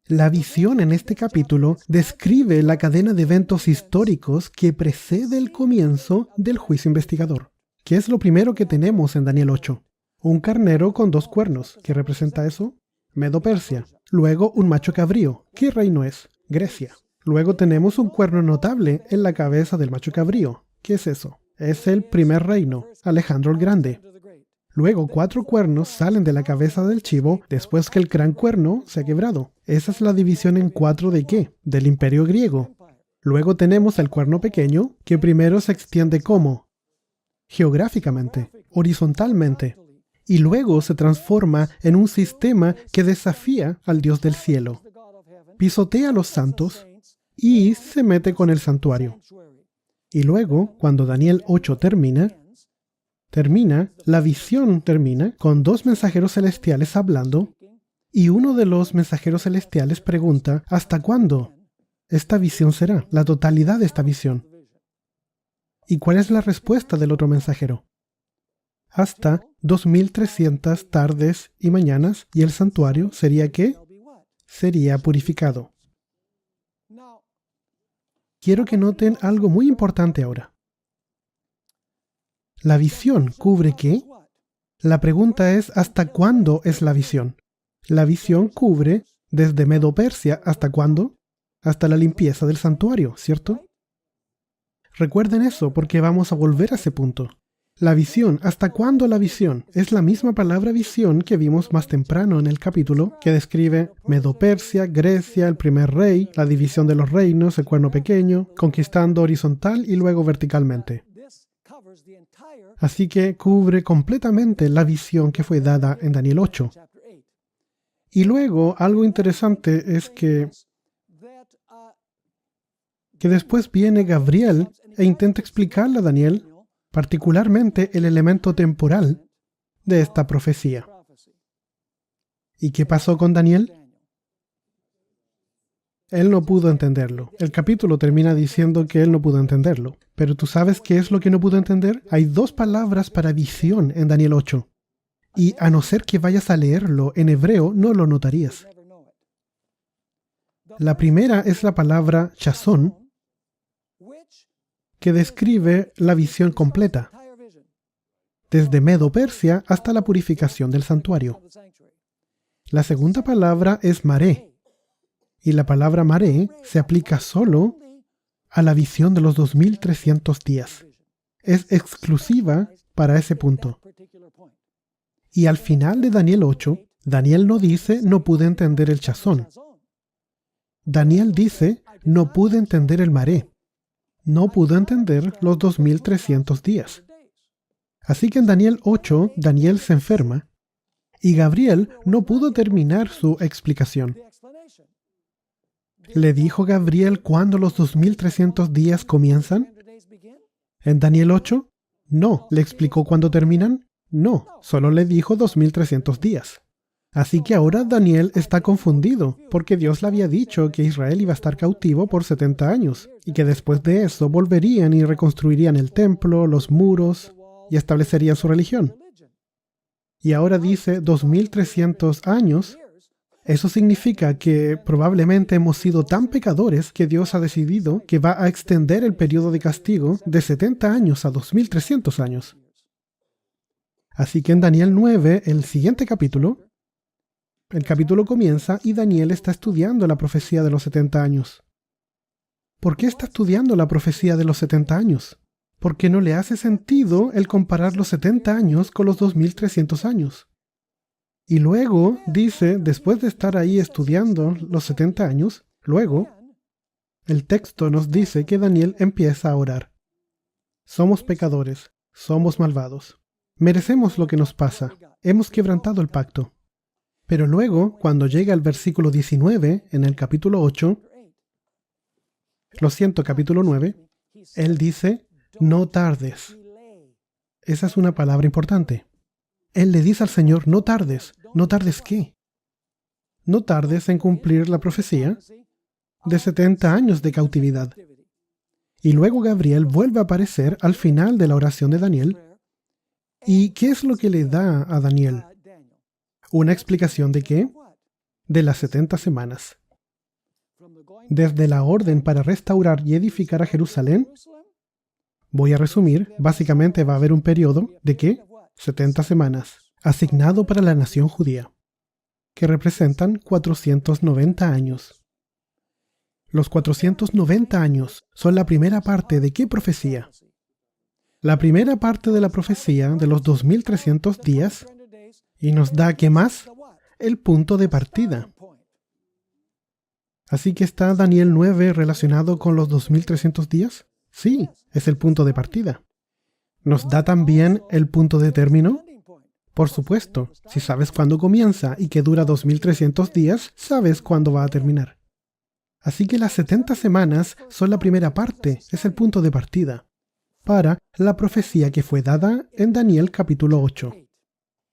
Speaker 1: La visión en este capítulo describe la cadena de eventos históricos que precede el comienzo del juicio investigador. ¿Qué es lo primero que tenemos en Daniel 8? Un carnero con 2 cuernos. ¿Qué representa eso? Medo-Persia. Luego un macho cabrío. ¿Qué reino es? Grecia. Luego tenemos un cuerno notable en la cabeza del macho cabrío. ¿Qué es eso? Es el primer reino, Alejandro el Grande. Luego 4 cuernos salen de la cabeza del chivo después que el gran cuerno se ha quebrado. Esa es la división en 4 de ¿qué? Del imperio griego. Luego tenemos el cuerno pequeño, que primero se extiende ¿cómo? Geográficamente, horizontalmente, y luego se transforma en un sistema que desafía al Dios del cielo. Pisotea a los santos y se mete con el santuario. Y luego, cuando Daniel 8 termina, la visión termina con 2 mensajeros celestiales hablando, y uno de los mensajeros celestiales pregunta: ¿hasta cuándo esta visión será? La totalidad de esta visión. ¿Y cuál es la respuesta del otro mensajero? Hasta 2300 tardes y mañanas, y el santuario sería ¿qué? Sería purificado. Quiero que noten algo muy importante ahora. ¿La visión cubre qué? La pregunta es: ¿hasta cuándo es la visión? La visión cubre desde Medo-Persia ¿hasta cuándo? Hasta la limpieza del santuario, ¿cierto? Recuerden eso, porque vamos a volver a ese punto. La visión, ¿hasta cuándo la visión? Es la misma palabra visión que vimos más temprano en el capítulo, que describe Medo-Persia, Grecia, el primer rey, la división de los reinos, el cuerno pequeño, conquistando horizontal y luego verticalmente. Así que cubre completamente la visión que fue dada en Daniel 8. Y luego, algo interesante es que después viene Gabriel e intenta explicarle a Daniel, particularmente el elemento temporal de esta profecía. ¿Y qué pasó con Daniel? Él no pudo entenderlo. El capítulo termina diciendo que él no pudo entenderlo. Pero ¿tú sabes qué es lo que no pudo entender? Hay 2 palabras para visión en Daniel 8. Y a no ser que vayas a leerlo en hebreo, no lo notarías. La primera es la palabra chazón, que describe la visión completa, desde Medo-Persia hasta la purificación del santuario. La segunda palabra es maré, y la palabra maré se aplica solo a la visión de los 2300 días. Es exclusiva para ese punto. Y al final de Daniel 8, Daniel no dice no pude entender el chazón. Daniel dice no pude entender el maré. No pudo entender los 2300 días. Así que en Daniel 8, Daniel se enferma y Gabriel no pudo terminar su explicación. ¿Le dijo Gabriel cuándo los 2300 días comienzan? ¿En Daniel 8? No. ¿Le explicó cuándo terminan? No. Solo le dijo 2300 días. Así que ahora Daniel está confundido, porque Dios le había dicho que Israel iba a estar cautivo por 70 años, y que después de eso volverían y reconstruirían el templo, los muros, y establecerían su religión. Y ahora dice 2300 años. Eso significa que probablemente hemos sido tan pecadores que Dios ha decidido que va a extender el periodo de castigo de 70 años a 2300 años. Así que en Daniel 9, el siguiente capítulo, el capítulo comienza y Daniel está estudiando la profecía de los 70 años. ¿Por qué está estudiando la profecía de los 70 años? Porque no le hace sentido el comparar los 70 años con los 2300 años. Y luego dice, después de estar ahí estudiando los 70 años, luego, el texto nos dice que Daniel empieza a orar. Somos pecadores, somos malvados. Merecemos lo que nos pasa. Hemos quebrantado el pacto. Pero luego, cuando llega al versículo 19, en el capítulo 8, capítulo 9, él dice, no tardes. Esa es una palabra importante. Él le dice al Señor, no tardes. ¿No tardes qué? No tardes en cumplir la profecía de 70 años de cautividad. Y luego Gabriel vuelve a aparecer al final de la oración de Daniel. ¿Y qué es lo que le da a Daniel? ¿Una explicación de qué? De las 70 semanas. Desde la orden para restaurar y edificar a Jerusalén, voy a resumir, básicamente va a haber un periodo de ¿qué? 70 semanas, asignado para la nación judía, que representan 490 años. Los 490 años son la primera parte de ¿qué profecía? La primera parte de la profecía de los 2300 días y nos da ¿qué más? El punto de partida. Así que ¿está Daniel 9 relacionado con los 2300 días? Sí, es el punto de partida. ¿Nos da también el punto de término? Por supuesto, si sabes cuándo comienza y que dura 2300 días, sabes cuándo va a terminar. Así que las 70 semanas son la primera parte, es el punto de partida, para la profecía que fue dada en Daniel capítulo 8.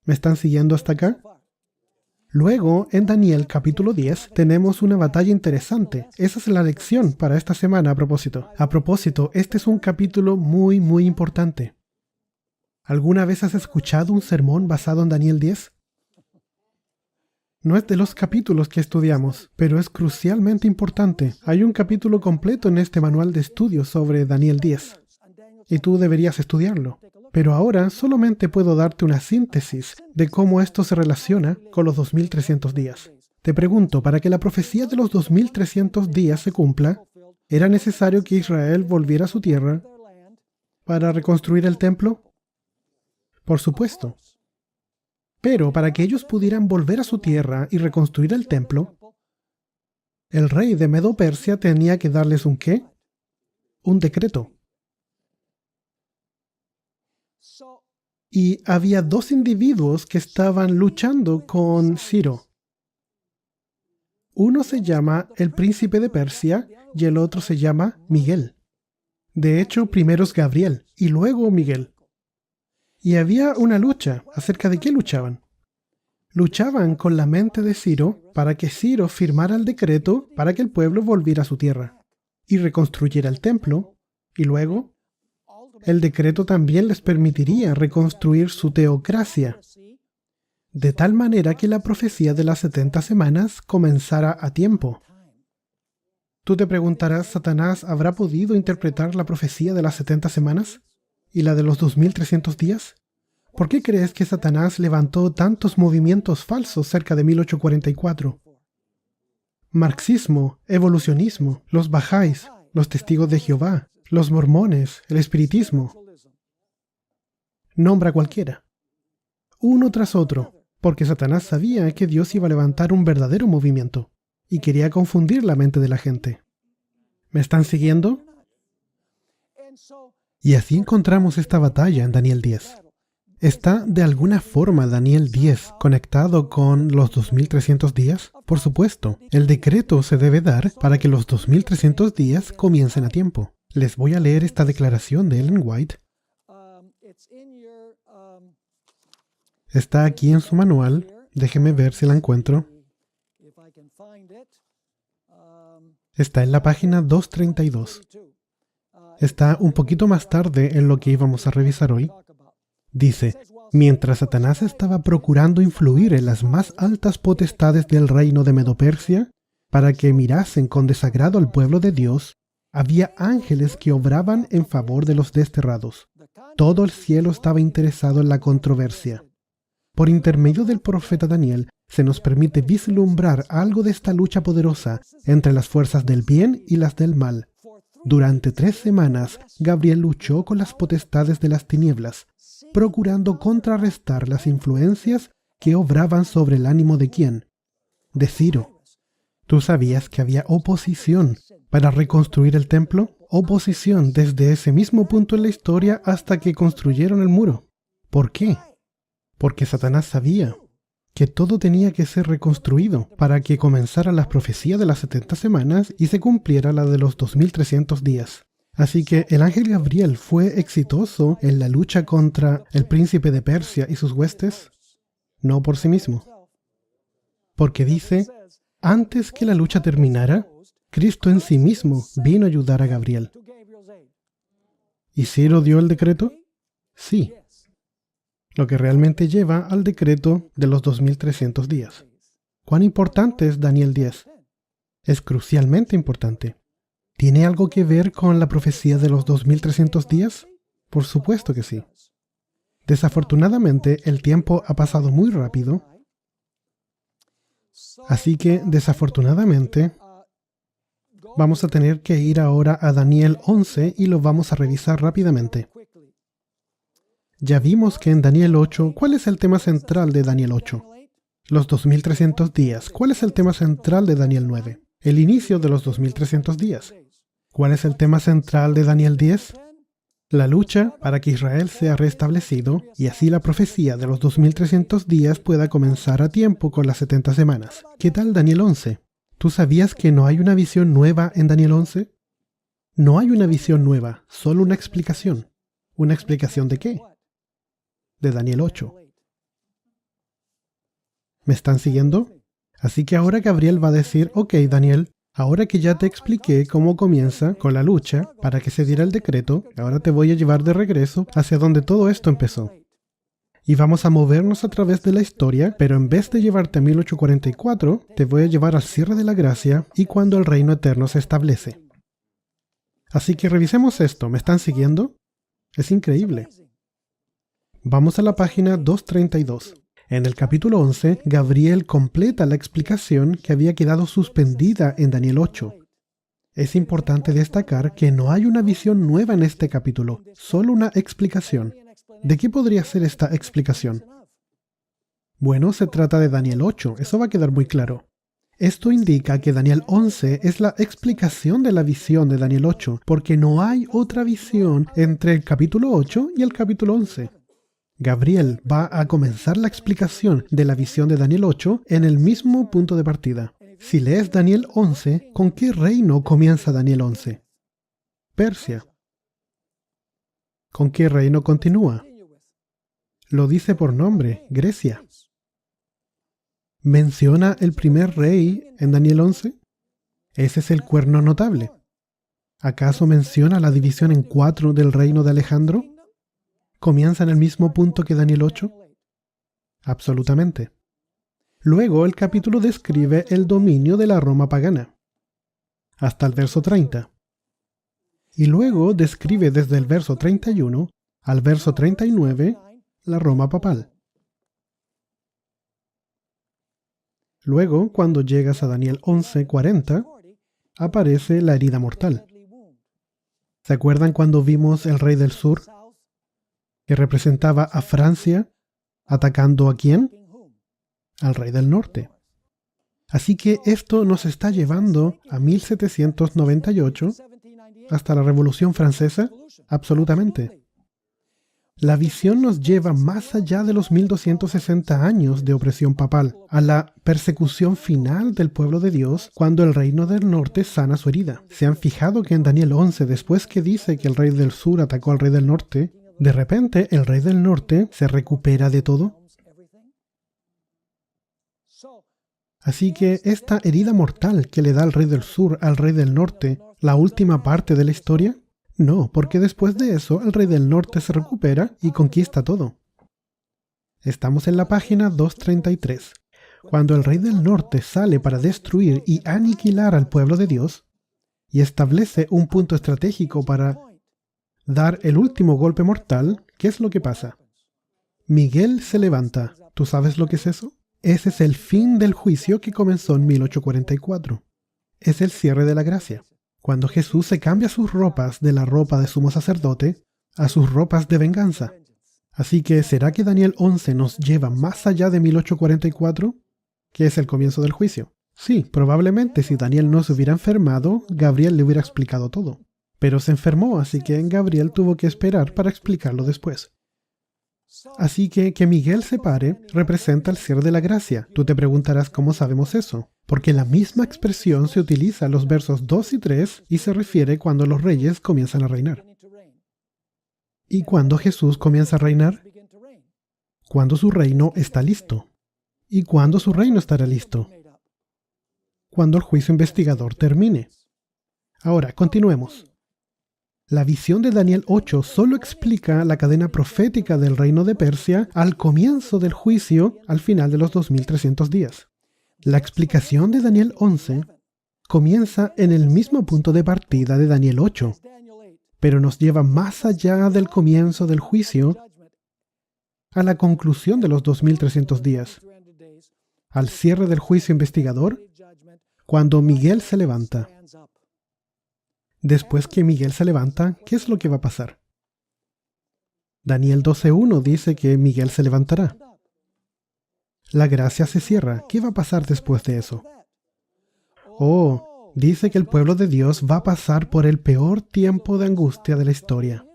Speaker 1: ¿Me están siguiendo hasta acá? Luego, en Daniel capítulo 10, tenemos una batalla interesante. Esa es la lección para esta semana a propósito. A propósito, este es un capítulo muy importante. ¿Alguna vez has escuchado un sermón basado en Daniel 10? No es de los capítulos que estudiamos, pero es crucialmente importante. Hay un capítulo completo en este manual de estudios sobre Daniel 10, y tú deberías estudiarlo. Pero ahora solamente puedo darte una síntesis de cómo esto se relaciona con los 2300 días. Te pregunto, para que la profecía de los 2300 días se cumpla, ¿era necesario que Israel volviera a su tierra para reconstruir el templo? Por supuesto. Pero para que ellos pudieran volver a su tierra y reconstruir el templo, el rey de Medo-Persia tenía que darles ¿un qué? Un decreto. Y había dos individuos que estaban luchando con Ciro. Uno se llama el príncipe de Persia y el otro se llama Miguel. De hecho, primero es Gabriel y luego Miguel. Y había una lucha. ¿Acerca de qué luchaban? Luchaban con la mente de Ciro para que Ciro firmara el decreto para que el pueblo volviera a su tierra y reconstruyera el templo, y luego el decreto también les permitiría reconstruir su teocracia, de tal manera que la profecía de las 70 semanas comenzara a tiempo. Tú te preguntarás, ¿Satanás habrá podido interpretar la profecía de las 70 semanas y la de los 2300 días? ¿Por qué crees que Satanás levantó tantos movimientos falsos cerca de 1844? Marxismo, evolucionismo, los bahá'ís, los testigos de Jehová, los mormones, el espiritismo. Nombra cualquiera. Uno tras otro, porque Satanás sabía que Dios iba a levantar un verdadero movimiento y quería confundir la mente de la gente. ¿Me están siguiendo? Y así encontramos esta batalla en Daniel 10. ¿Está de alguna forma Daniel 10 conectado con los 2300 días? Por supuesto, el decreto se debe dar para que los 2300 días comiencen a tiempo. Les voy a leer esta declaración de Ellen White. Está aquí en su manual. Déjeme ver si la encuentro. Está en la página 232. Está un poquito más tarde en lo que íbamos a revisar hoy. Dice, mientras Satanás estaba procurando influir en las más altas potestades del reino de Medo-Persia para que mirasen con desagrado al pueblo de Dios, había ángeles que obraban en favor de los desterrados. Todo el cielo estaba interesado en la controversia. Por intermedio del profeta Daniel, se nos permite vislumbrar algo de esta lucha poderosa entre las fuerzas del bien y las del mal. Durante 3 semanas, Gabriel luchó con las potestades de las tinieblas, procurando contrarrestar las influencias que obraban sobre el ánimo de ¿quién? De Ciro. ¿Tú sabías que había oposición para reconstruir el templo? Oposición desde ese mismo punto en la historia hasta que construyeron el muro. ¿Por qué? Porque Satanás sabía que todo tenía que ser reconstruido para que comenzara la profecía de las 70 semanas y se cumpliera la de los 2300 días. Así que el ángel Gabriel fue exitoso en la lucha contra el príncipe de Persia y sus huestes, no por sí mismo. Porque dice, antes que la lucha terminara, Cristo en sí mismo vino a ayudar a Gabriel. ¿Y Ciro dio el decreto? Sí. Lo que realmente lleva al decreto de los 2300 días. ¿Cuán importante es Daniel 10? Es crucialmente importante. ¿Tiene algo que ver con la profecía de los 2300 días? Por supuesto que sí. Desafortunadamente, el tiempo ha pasado muy rápido. Así que, desafortunadamente, vamos a tener que ir ahora a Daniel 11 y lo vamos a revisar rápidamente. Ya vimos que en Daniel 8, ¿cuál es el tema central de Daniel 8? Los 2300 días. ¿Cuál es el tema central de Daniel 9? El inicio de los 2300 días. ¿Cuál es el tema central de Daniel 10? La lucha para que Israel sea restablecido y así la profecía de los 2300 días pueda comenzar a tiempo con las 70 semanas. ¿Qué tal Daniel 11? ¿Tú sabías que no hay una visión nueva en Daniel 11? No hay una visión nueva, solo una explicación. ¿Una explicación de qué? De Daniel 8. ¿Me están siguiendo? Así que ahora Gabriel va a decir, ok Daniel, ahora que ya te expliqué cómo comienza con la lucha para que se diera el decreto, ahora te voy a llevar de regreso hacia donde todo esto empezó. Y vamos a movernos a través de la historia, pero en vez de llevarte a 1844, te voy a llevar al cierre de la gracia y cuando el reino eterno se establece. Así que revisemos esto, ¿me están siguiendo? Es increíble. Vamos a la página 232. En el capítulo 11, Gabriel completa la explicación que había quedado suspendida en Daniel 8. Es importante destacar que no hay una visión nueva en este capítulo, solo una explicación. ¿De qué podría ser esta explicación? Bueno, se trata de Daniel 8, eso va a quedar muy claro. Esto indica que Daniel 11 es la explicación de la visión de Daniel 8, porque no hay otra visión entre el capítulo 8 y el capítulo 11. Gabriel va a comenzar la explicación de la visión de Daniel 8 en el mismo punto de partida. Si lees Daniel 11, ¿con qué reino comienza Daniel 11? Persia. ¿Con qué reino continúa? Lo dice por nombre, Grecia. ¿Menciona el primer rey en Daniel 11? Ese es el cuerno notable. ¿Acaso menciona la división en 4 del reino de Alejandro? ¿Comienza en el mismo punto que Daniel 8? Absolutamente. Luego el capítulo describe el dominio de la Roma pagana, hasta el verso 30. Y luego describe desde el verso 31 al verso 39 la Roma papal. Luego, cuando llegas a Daniel 11:40, aparece la herida mortal. ¿Se acuerdan cuando vimos el rey del sur, que representaba a Francia, atacando a quién? Al rey del norte. Así que esto nos está llevando a 1798, hasta la Revolución Francesa, absolutamente. La visión nos lleva más allá de los 1260 años de opresión papal, a la persecución final del pueblo de Dios cuando el reino del norte sana su herida. ¿Se han fijado que en Daniel 11, después que dice que el rey del sur atacó al rey del norte, de repente el rey del norte se recupera de todo? Así que esta herida mortal que le da el rey del sur al rey del norte, la última parte de la historia, no, porque después de eso el rey del norte se recupera y conquista todo. Estamos en la página 233. Cuando el rey del norte sale para destruir y aniquilar al pueblo de Dios y establece un punto estratégico para dar el último golpe mortal, ¿qué es lo que pasa? Miguel se levanta. ¿Tú sabes lo que es eso? Ese es el fin del juicio que comenzó en 1844. Es el cierre de la gracia. Cuando Jesús se cambia sus ropas de la ropa de sumo sacerdote a sus ropas de venganza. Así que, ¿será que Daniel 11 nos lleva más allá de 1844, que es el comienzo del juicio? Sí, probablemente si Daniel no se hubiera enfermado, Gabriel le hubiera explicado todo. Pero se enfermó, así que Gabriel tuvo que esperar para explicarlo después. Así que Miguel se pare representa el cierre de la gracia. Tú te preguntarás cómo sabemos eso. Porque la misma expresión se utiliza en los versos 2 y 3 y se refiere cuando los reyes comienzan a reinar. ¿Y cuándo Jesús comienza a reinar? Cuando su reino está listo. ¿Y cuándo su reino estará listo? Cuando el juicio investigador termine. Ahora, continuemos. La visión de Daniel 8 solo explica la cadena profética del reino de Persia al comienzo del juicio al final de los 2300 días. La explicación de Daniel 11 comienza en el mismo punto de partida de Daniel 8, pero nos lleva más allá del comienzo del juicio a la conclusión de los 2300 días, al cierre del juicio investigador, cuando Miguel se levanta. Después que Miguel se levanta, ¿qué es lo que va a pasar? Daniel 12:1 dice que Miguel se levantará. La gracia se cierra. ¿Qué va a pasar después de eso? Oh, dice que el pueblo de Dios va a pasar por el peor tiempo de angustia de la historia.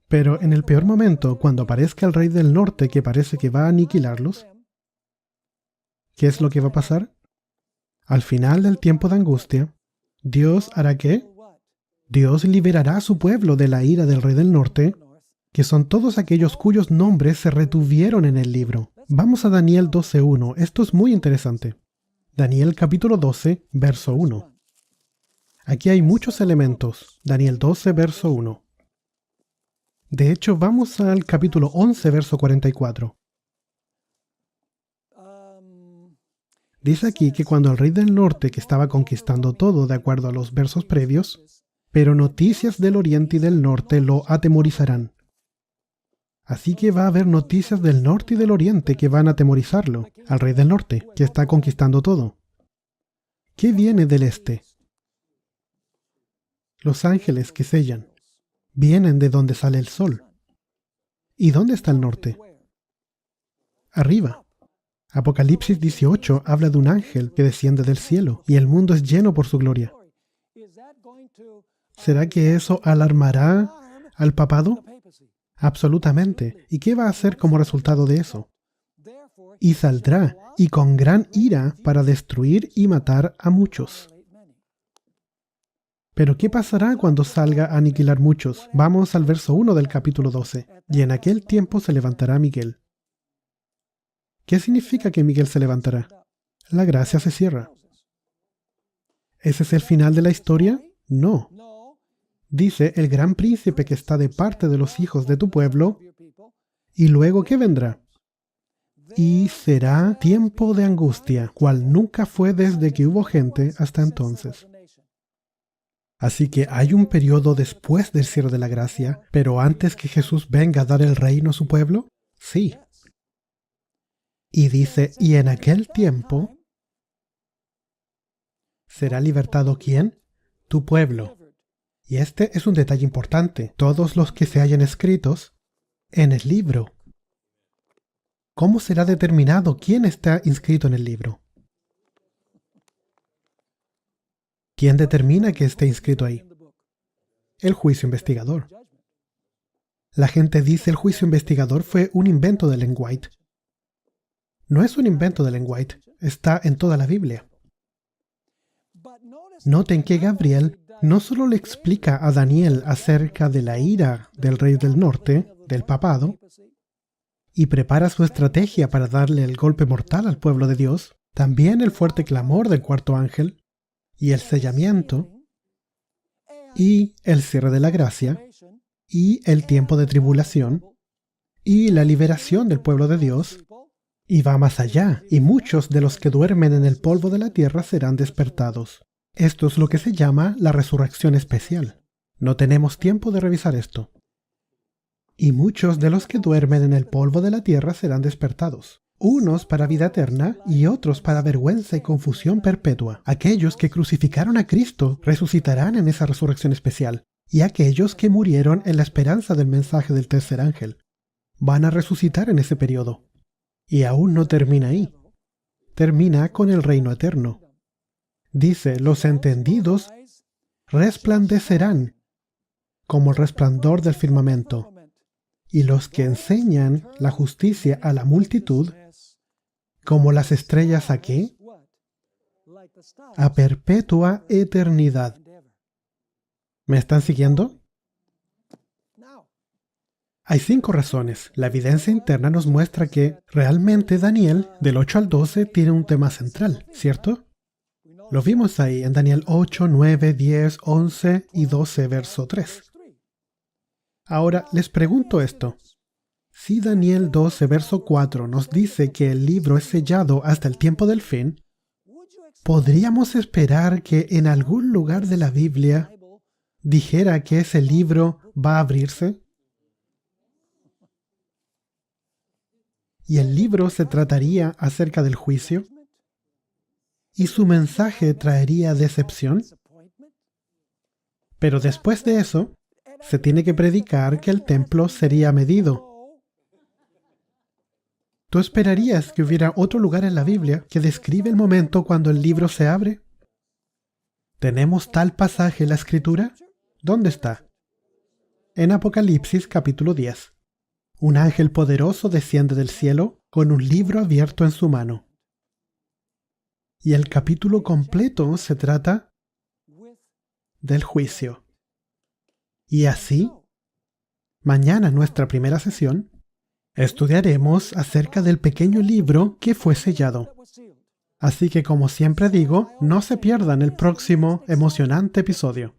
Speaker 1: Pero en el peor momento, cuando aparezca el rey del norte que parece que va a aniquilarlos, ¿qué es lo que va a pasar? Al final del tiempo de angustia, ¿Dios hará qué? Dios liberará a su pueblo de la ira del rey del norte, que son todos aquellos cuyos nombres se retuvieron en el libro. Vamos a Daniel 12:1. Esto es muy interesante. Daniel capítulo 12, verso 1. Aquí hay muchos elementos. Daniel 12, verso 1. De hecho, vamos al capítulo 11, verso 44. Dice aquí que cuando el rey del norte, que estaba conquistando todo de acuerdo a los versos previos, pero noticias del oriente y del norte lo atemorizarán. Así que va a haber noticias del norte y del oriente que van a atemorizarlo, al rey del norte, que está conquistando todo. ¿Qué viene del este? Los ángeles que sellan. Vienen de donde sale el sol. ¿Y dónde está el norte? Arriba. Apocalipsis 18 habla de un ángel que desciende del cielo y el mundo es lleno por su gloria. ¿Será que eso alarmará al papado? Absolutamente. ¿Y qué va a hacer como resultado de eso? Y saldrá, y con gran ira, para destruir y matar a muchos. Pero ¿qué pasará cuando salga a aniquilar muchos? Vamos al verso 1 del capítulo 12. Y en aquel tiempo se levantará Miguel. ¿Qué significa que Miguel se levantará? La gracia se cierra. ¿Ese es el final de la historia? No. Dice el gran príncipe que está de parte de los hijos de tu pueblo. ¿Y luego qué vendrá? Y será tiempo de angustia, cual nunca fue desde que hubo gente hasta entonces. Así que hay un periodo después del cierre de la gracia, pero antes que Jesús venga a dar el reino a su pueblo, sí. Y dice, y en aquel tiempo, ¿será libertado quién? Tu pueblo. Y este es un detalle importante. Todos los que se hayan escritos en el libro. ¿Cómo será determinado quién está inscrito en el libro? ¿Quién determina que esté inscrito ahí? El juicio investigador. La gente dice el juicio investigador fue un invento de Ellen White. No es un invento de Ellen White, está en toda la Biblia. Noten que Gabriel no solo le explica a Daniel acerca de la ira del rey del norte, del papado, y prepara su estrategia para darle el golpe mortal al pueblo de Dios, también el fuerte clamor del cuarto ángel, y el sellamiento, y el cierre de la gracia, y el tiempo de tribulación, y la liberación del pueblo de Dios, y va más allá, y muchos de los que duermen en el polvo de la tierra serán despertados. Esto es lo que se llama la resurrección especial. No tenemos tiempo de revisar esto. Y muchos de los que duermen en el polvo de la tierra serán despertados. Unos para vida eterna y otros para vergüenza y confusión perpetua. Aquellos que crucificaron a Cristo resucitarán en esa resurrección especial. Y aquellos que murieron en la esperanza del mensaje del tercer ángel van a resucitar en ese periodo. Y aún no termina ahí. Termina con el reino eterno. Dice, los entendidos resplandecerán como el resplandor del firmamento, y los que enseñan la justicia a la multitud, como las estrellas ¿a qué? A perpetua eternidad. ¿Me están siguiendo? Hay 5 razones. La evidencia interna nos muestra que realmente Daniel, del 8 al 12, tiene un tema central, ¿cierto? Lo vimos ahí en Daniel 8, 9, 10, 11 y 12, verso 3. Ahora, les pregunto esto. Si Daniel 12, verso 4 nos dice que el libro es sellado hasta el tiempo del fin, ¿podríamos esperar que en algún lugar de la Biblia dijera que ese libro va a abrirse? ¿Y el libro se trataría acerca del juicio? ¿Y su mensaje traería decepción? Pero después de eso, se tiene que predicar que el templo sería medido. ¿Tú esperarías que hubiera otro lugar en la Biblia que describe el momento cuando el libro se abre? ¿Tenemos tal pasaje en la Escritura? ¿Dónde está? En Apocalipsis capítulo 10. Un ángel poderoso desciende del cielo con un libro abierto en su mano. Y el capítulo completo se trata del juicio. Y así, mañana en nuestra primera sesión, estudiaremos acerca del pequeño libro que fue sellado. Así que como siempre digo, no se pierdan el próximo emocionante episodio.